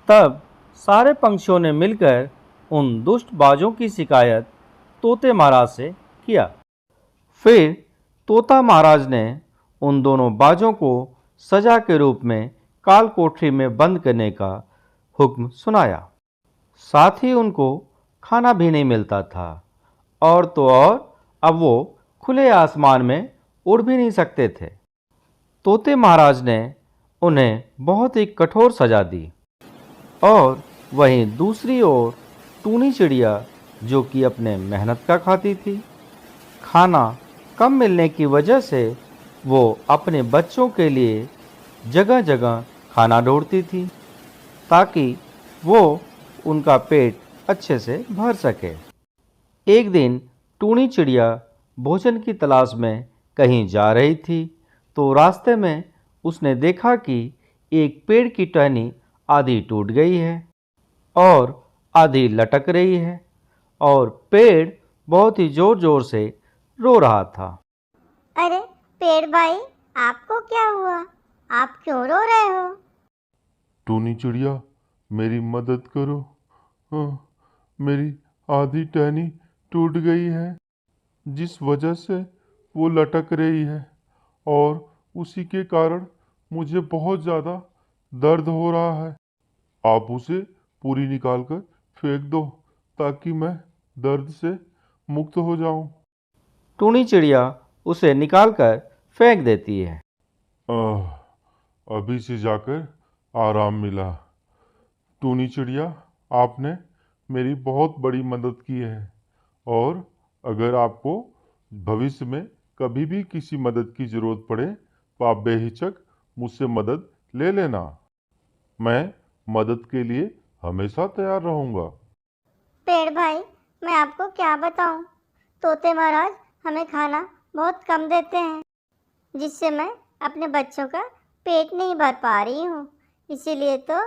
तब सारे पंछियों ने मिलकर उन दुष्ट बाजों की शिकायत तोते महाराज से किया। फिर तोता महाराज ने उन दोनों बाजों को सजा के रूप में काल कोठरी में बंद करने का हुक्म सुनाया। साथ ही उनको खाना भी नहीं मिलता था, और तो और अब वो खुले आसमान में उड़ भी नहीं सकते थे। तोते महाराज ने उन्हें बहुत ही कठोर सजा दी। और वहीं दूसरी ओर टूनी चिड़िया, जो कि अपने मेहनत का खाती थी, खाना कम मिलने की वजह से वो अपने बच्चों के लिए जगह जगह खाना ढूंढती थी, ताकि वो उनका पेट अच्छे से भर सके। एक दिन टूनी चिड़िया भोजन की तलाश में कहीं जा रही थी, तो रास्ते में उसने देखा कि एक पेड़ की टहनी आधी टूट गई है और आधी लटक रही है, और पेड़ बहुत ही जोर जोर से रो रहा था। अरे पेड़ भाई, आपको क्या हुआ? आप क्यों रो रहे हो? टूनी चिड़िया, मेरी मदद करो। मेरी आधी टहनी टूट गई है, जिस वजह से वो लटक रही है, और उसी के कारण मुझे बहुत ज़्यादा दर्द हो रहा है। आप उसे पूरी निकाल कर फेंक दो, ताकि मैं दर्द से मुक्त हो जाऊं। टूनी चिड़िया उसे निकालकर फेंक देती है। अभी से जाकर आराम मिला। टूनी चिड़िया, आपने मेरी बहुत बड़ी मदद की है, और अगर आपको भविष्य में कभी भी किसी मदद की ज़रूरत पड़े तो आप बेहिचक मुझसे मदद ले लेना। मैं मदद के लिए हमेशा तैयार रहूँगा। पेड़ भाई, मैं आपको क्या बताऊं? तोते महाराज हमें खाना बहुत कम देते हैं, जिससे मैं अपने बच्चों का पेट नहीं भर पा रही हूँ। इसीलिए तो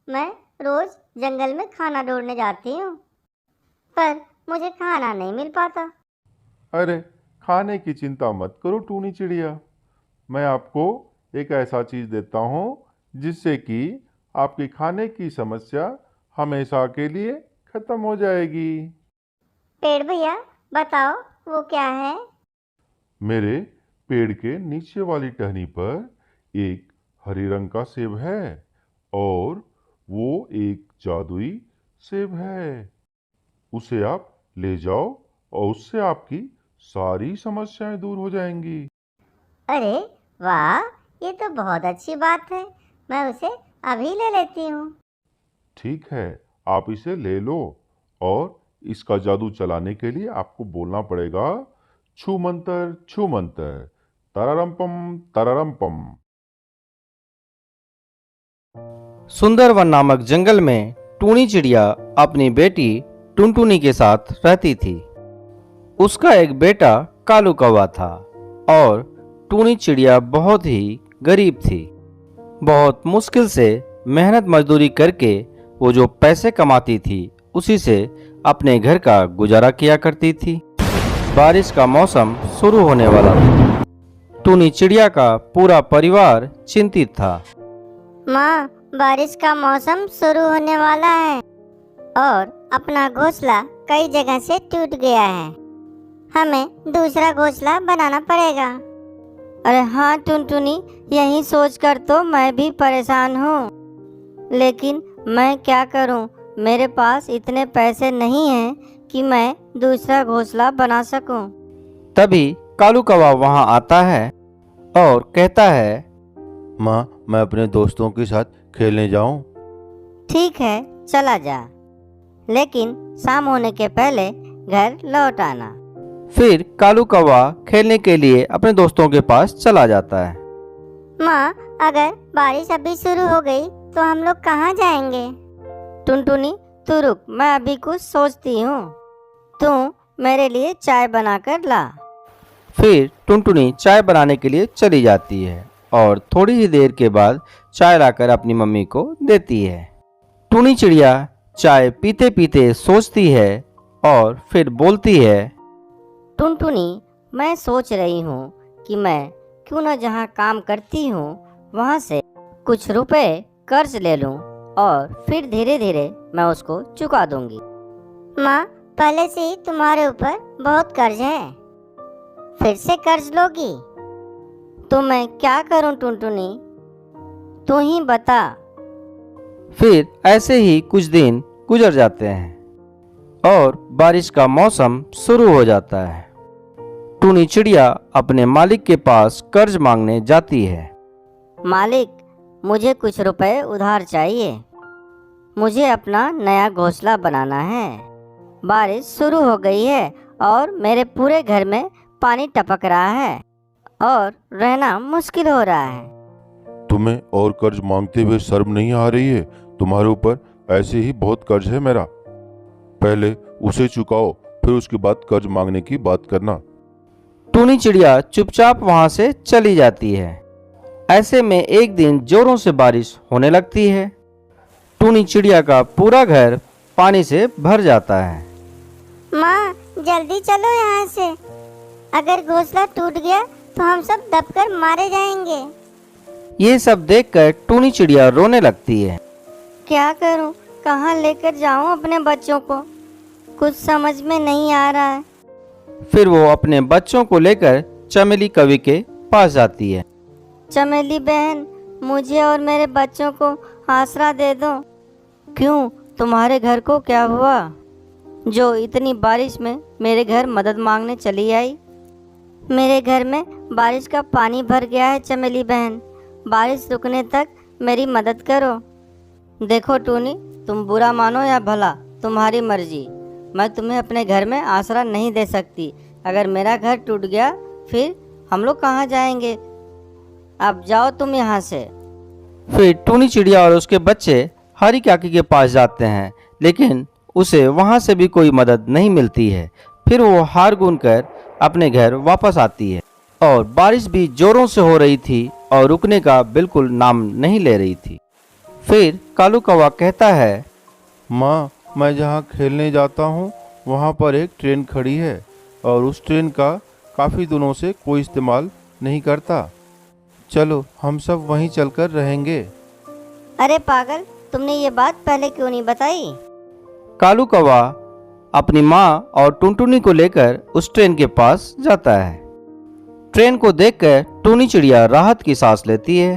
मैं रोज़ जंगल में खाना ढूंढने जाती हूँ, पर मुझे खाना नहीं मिल पाता। अरे, खाने की चिंता मत करो टूनी चिड़िया। मैं आपको एक ऐसा चीज़ देता हूँ जिससे कि आपकी खाने की समस्या हमेशा के लिए खत्म हो जाएगी। पेड़ भैया, बताओ वो क्या है? मेरे पेड़ के नीचे वाली टहनी पर एक हरे रंग का सेब है, और वो एक जादुई सेब है। उसे आप ले जाओ, और उससे आपकी सारी समस्याएं दूर हो जाएंगी। अरे वाह, ये तो बहुत अच्छी बात है। मैं उसे अभी ले लेती हूँ। ठीक है, आप इसे ले लो, और इसका जादू चलाने के लिए आपको बोलना पड़ेगा, छू मंतर तररम पम। सुंदरवन नामक जंगल में टूनी चिड़िया अपनी बेटी टुनटुनी के साथ रहती थी। उसका एक बेटा कालू कौवा था, और टूनी चिड़िया बहुत ही गरीब थी। बहुत मुश्किल से मेहनत मजदूरी करके वो जो पैसे कमाती थी, उसी से अपने घर का गुजारा किया करती थी। बारिश का मौसम शुरू होने वाला था। टूनी चिड़िया का पूरा परिवार चिंतित था। माँ, बारिश का मौसम शुरू होने वाला है, और अपना घोंसला कई जगह से टूट गया है। हमें दूसरा घोंसला बनाना पड़ेगा। अरे हाँ टुनटुनी, यही सोचकर तो मैं भी परेशान हूँ, लेकिन मैं क्या करूँ? मेरे पास इतने पैसे नहीं हैं कि मैं दूसरा घोंसला बना सकूँ। तभी कालू कौवा वहां आता है और कहता है, माँ, मैं अपने दोस्तों के साथ खेलने जाऊं? ठीक है, चला जा, लेकिन शाम होने के पहले घर लौट आना। फिर कालू कौवा खेलने के लिए अपने दोस्तों के पास चला जाता है। माँ, अगर बारिश अभी शुरू हो गई तो हम लोग कहाँ जाएंगे? टुनटुनी, तू रुक, मैं अभी कुछ सोचती हूँ। तू मेरे लिए चाय बनाकर ला। फिर टुनटुनी चाय बनाने के लिए चली जाती है, और थोड़ी ही देर के बाद चाय लाकर अपनी मम्मी को देती है। टूनी चिड़िया चाय पीते पीते सोचती है, और फिर बोलती है, टुनटुनी, मैं सोच रही हूँ कि मैं क्यों न जहाँ काम करती हूँ वहाँ से कुछ रुपए कर्ज ले लूँ और फिर धीरे धीरे मैं उसको चुका दूंगी। माँ, पहले से ही तुम्हारे ऊपर बहुत कर्ज है, फिर से कर्ज लोगी? तो मैं क्या करूं टुनटुनी, तू ही बता। फिर ऐसे ही कुछ दिन गुजर जाते हैं और बारिश का मौसम शुरू हो जाता है। टूनी चिड़िया अपने मालिक के पास कर्ज मांगने जाती है। मालिक, मुझे कुछ रुपए उधार चाहिए। मुझे अपना नया घोंसला बनाना है। बारिश शुरू हो गई है और मेरे पूरे घर में पानी टपक रहा है और रहना मुश्किल हो रहा है। तुम्हें और कर्ज मांगते हुए शर्म नहीं आ रही है? तुम्हारे ऊपर ऐसे ही बहुत कर्ज है मेरा। पहले उसे चुकाओ, फिर उसके बाद कर्ज मांगने की बात करना। टूनी चिड़िया चुपचाप वहां से चली जाती है। ऐसे में एक दिन जोरों से बारिश होने लगती है। टूनी चिड़िया का पूरा घर पानी से भर जाता है। माँ, जल्दी चलो यहाँ से, अगर घोंसला टूट गया तो हम सब दबकर मारे जाएंगे। ये सब देखकर टूनी चिड़िया रोने लगती है। क्या करूं, कहाँ लेकर जाऊं अपने बच्चों को, कुछ समझ में नहीं आ रहा है। फिर वो अपने बच्चों को लेकर चमेली कवि के पास जाती है। चमेली बहन, मुझे और मेरे बच्चों को आसरा दे दो। क्यों, तुम्हारे घर को क्या हुआ जो इतनी बारिश में मेरे घर मदद मांगने चली आई? मेरे घर में बारिश का पानी भर गया है चमेली बहन, बारिश रुकने तक मेरी मदद करो। देखो टूनी, तुम बुरा मानो या भला, तुम्हारी मर्जी। मैं तुम्हें अपने घर में आसरा नहीं दे सकती। अगर मेरा घर टूट गया फिर हम लोग कहाँ जाएंगे? अब जाओ तुम यहाँ से। फिर टूनी चिड़िया और उसके बच्चे हरी काकी के पास जाते हैं, लेकिन उसे वहां से भी कोई मदद नहीं मिलती है। फिर वो हार गूंजकर अपने घर वापस आती है और बारिश भी जोरों से हो रही थी और रुकने का बिल्कुल नाम नहीं ले रही थी। फिर कालू कौवा कहता है, माँ, मैं जहाँ खेलने जाता हूँ वहाँ पर एक ट्रेन खड़ी है और उस ट्रेन का काफ़ी दिनों से कोई इस्तेमाल नहीं करता। चलो हम सब वहीं चलकर रहेंगे। अरे पागल, तुमने ये बात पहले क्यों नहीं बताई? कालू कौवा अपनी माँ और टुनटुनी को लेकर उस ट्रेन के पास जाता है। ट्रेन को देखकर टूनी चिड़िया राहत की सांस लेती है।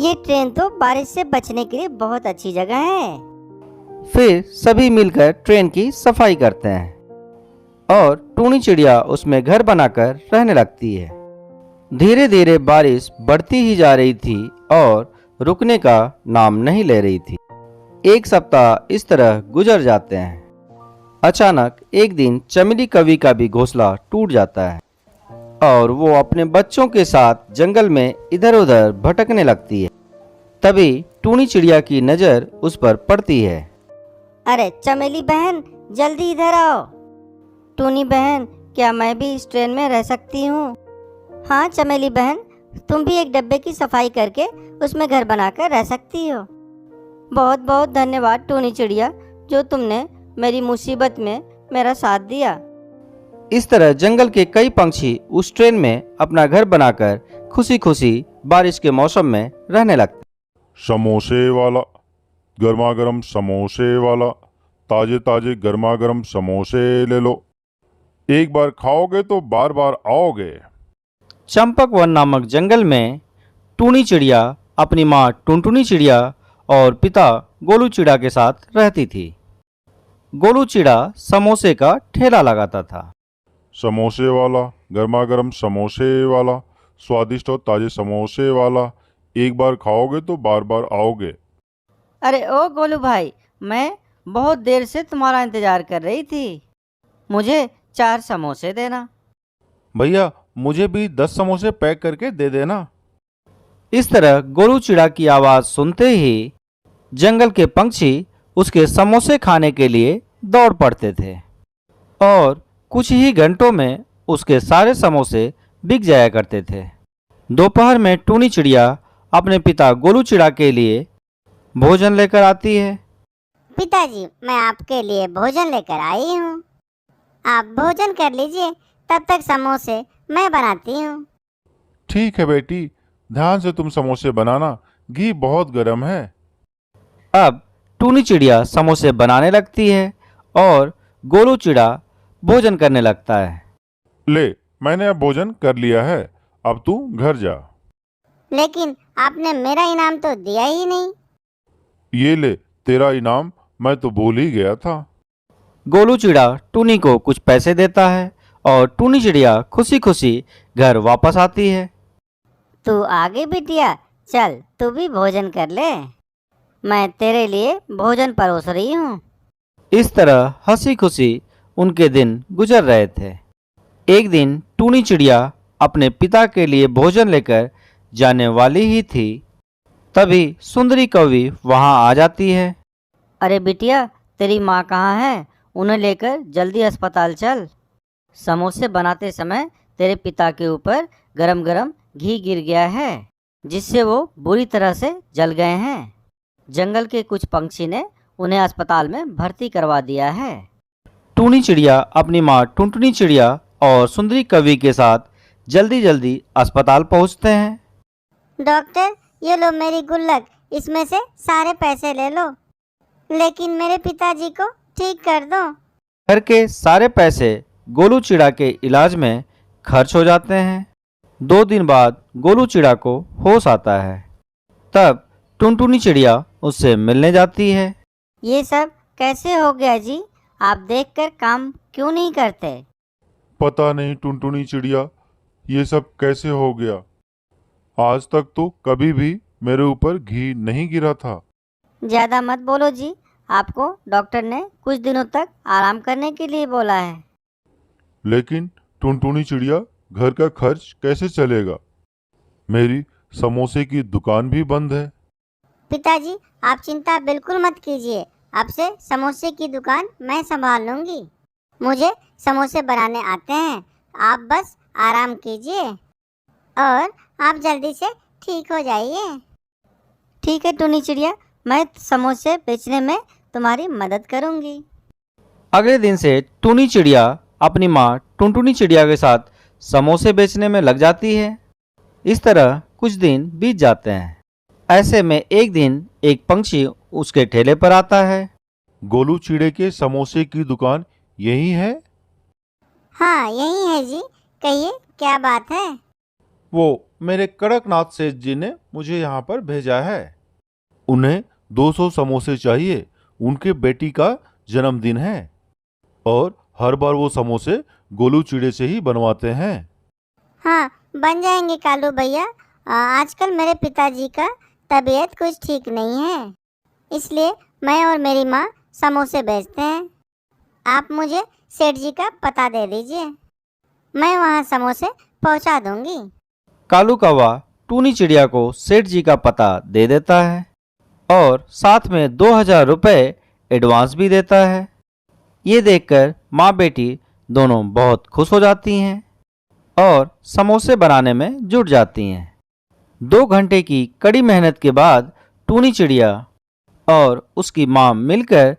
ये ट्रेन तो बारिश से बचने के लिए बहुत अच्छी जगह है। फिर सभी मिलकर ट्रेन की सफाई करते हैं और टूनी चिड़िया उसमें घर बनाकर रहने लगती है। धीरे धीरे बारिश बढ़ती ही जा रही थी और रुकने का नाम नहीं ले रही थी। एक सप्ताह इस तरह गुजर जाते हैं। अचानक एक दिन चमेली कवि का भी घोंसला टूट जाता है और वो अपने बच्चों के साथ जंगल में इधर उधर भटकने लगती है। तभी टूनी चिड़िया की नज़र उस पर पड़ती है। अरे चमेली बहन, जल्दी इधर आओ। टूनी बहन, क्या मैं भी इस ट्रेन में रह सकती हूँ? हाँ चमेली बहन, तुम भी एक डब्बे की सफाई करके उसमें घर बनाकर रह सकती हो। बहुत बहुत धन्यवाद टूनी चिड़िया, जो तुमने मेरी मुसीबत में मेरा साथ दिया। इस तरह जंगल के कई पंछी उस ट्रेन में अपना घर बनाकर खुशी खुशी बारिश के मौसम में रहने लगते। समोसे वाला, गर्मा गर्म समोसे वाला, ताजे ताजे गर्मा गर्म समोसे ले लो। एक बार खाओगे तो बार बार आओगे। चंपक वन नामक जंगल में टूनी चिड़िया अपनी माँ टुनटुनी चिड़िया और पिता गोलू चिड़ा के साथ रहती थी। गोलू चिड़ा समोसे का ठेला लगाता था। समोसे वाला, गर्मा गर्म समोसे वाला, स्वादिष्ट और ताजे समोसे वाला, एक बार खाओगे तो बार बार आओगे। अरे ओ गोलू भाई, मैं बहुत देर से तुम्हारा इंतजार कर रही थी। मुझे 4 समोसे देना। भैया, मुझे भी 10 समोसे पैक करके दे देना। इस तरह गोलू चिड़ा की आवाज़ सुनते ही जंगल के पंछी उसके समोसे खाने के लिए दौड़ पड़ते थे और कुछ ही घंटों में उसके सारे समोसे बिक जाया करते थे। दोपहर में टूनी चिड़िया अपने पिता गोलू चिड़ा के लिए भोजन लेकर आती है। पिताजी, मैं आपके लिए भोजन लेकर आई हूँ, आप भोजन कर लीजिए, तब तक समोसे मैं बनाती हूँ। ठीक है बेटी, ध्यान से तुम समोसे बनाना, घी बहुत गर्म है। अब टूनी चिड़िया समोसे बनाने लगती है और गोलू चिड़ा भोजन करने लगता है। ले, मैंने अब भोजन कर लिया है, अब तू घर जा। लेकिन आपने मेरा इनाम तो दिया ही नहीं। ये ले तेरा इनाम, मैं तो भूल ही गया था। गोलू चिड़ा टूनी को कुछ पैसे देता है और टूनी चिड़िया खुशी खुशी घर वापस आती है। तू आगे बिटिया, चल तू भी भोजन कर ले, मैं तेरे लिए भोजन परोस रही हूँ। इस तरह हंसी खुशी उनके दिन गुजर रहे थे। एक दिन टूनी चिड़िया अपने पिता के लिए भोजन लेकर जाने वाली ही थी, तभी सुंदरी कौवी वहां आ जाती है। अरे बिटिया, तेरी माँ कहाँ है? उन्हें लेकर जल्दी अस्पताल चल। समोसे बनाते समय तेरे पिता के ऊपर गरम गरम घी गिर गया है, जिससे वो बुरी तरह से जल गए हैं। जंगल के कुछ पंछी ने उन्हें अस्पताल में भर्ती करवा दिया है। टूनी चिड़िया अपनी माँ टुनटुनी चिड़िया और सुंदरी कवि के साथ जल्दी जल्दी अस्पताल पहुंचते हैं। डॉक्टर, ये लो मेरी गुल्लक, इसमें से सारे पैसे ले लो, लेकिन मेरे पिताजी को ठीक कर दो। घर के सारे पैसे गोलू चिड़ा के इलाज में खर्च हो जाते हैं। 2 दिन बाद गोलू चिड़ा को होश आता है। तब टुनटुनी चिड़िया उससे मिलने जाती है। ये सब कैसे हो गया जी? आप देखकर काम क्यों नहीं करते? पता नहीं टुनटुनी चिड़िया, ये सब कैसे हो गया। आज तक तो कभी भी मेरे ऊपर घी नहीं गिरा था। ज़्यादा मत बोलो जी, आपको डॉक्टर ने कुछ दिनों तक आराम करने के लिए बोला है। लेकिन टुनटुनी चिड़िया, घर का खर्च कैसे चलेगा? मेरी समोसे की दुकान भी बंद है। पिताजी, आप चिंता बिल्कुल मत कीजिए, अब से समोसे की दुकान मैं संभाल लूँगी। मुझे समोसे बनाने आते हैं, आप बस आराम कीजिए और आप जल्दी से ठीक हो जाइए। ठीक है टूनी चिड़िया, मैं समोसे बेचने में तुम्हारी मदद करूँगी। अगले दिन से टूनी चिड़िया अपनी माँ टुनटुनी चिड़िया के साथ समोसे बेचने में लग जाती है। इस तरह कुछ दिन बीत जाते हैं। ऐसे में एक दिन एक पंछी उसके ठेले पर आता है। गोलू चिड़े के समोसे की दुकान यही है? हाँ, यही है जी, कहिए क्या बात है। वो मेरे कड़कनाथ सेठ जी ने मुझे यहाँ पर भेजा है। उन्हें 200 समोसे चाहिए, उनके बेटी का जन्मदिन है और हर बार वो समोसे गोलू चिड़े से ही बनवाते हैं। हाँ, बन जाएंगे कालू भैया। आजकल मेरे पिताजी का तबीयत कुछ ठीक नहीं है, इसलिए मैं और मेरी माँ समोसे बेचते हैं। आप मुझे सेठ जी का पता दे दीजिए, मैं वहाँ समोसे पहुँचा दूँगी। कालू कौवा टूनी चिड़िया को सेठ जी का पता दे देता है और साथ में 2000 रुपये एडवांस भी देता है। ये देखकर माँ बेटी दोनों बहुत खुश हो जाती हैं और समोसे बनाने में जुट जाती हैं। 2 घंटे की कड़ी मेहनत के बाद टूनी चिड़िया और उसकी माँ मिलकर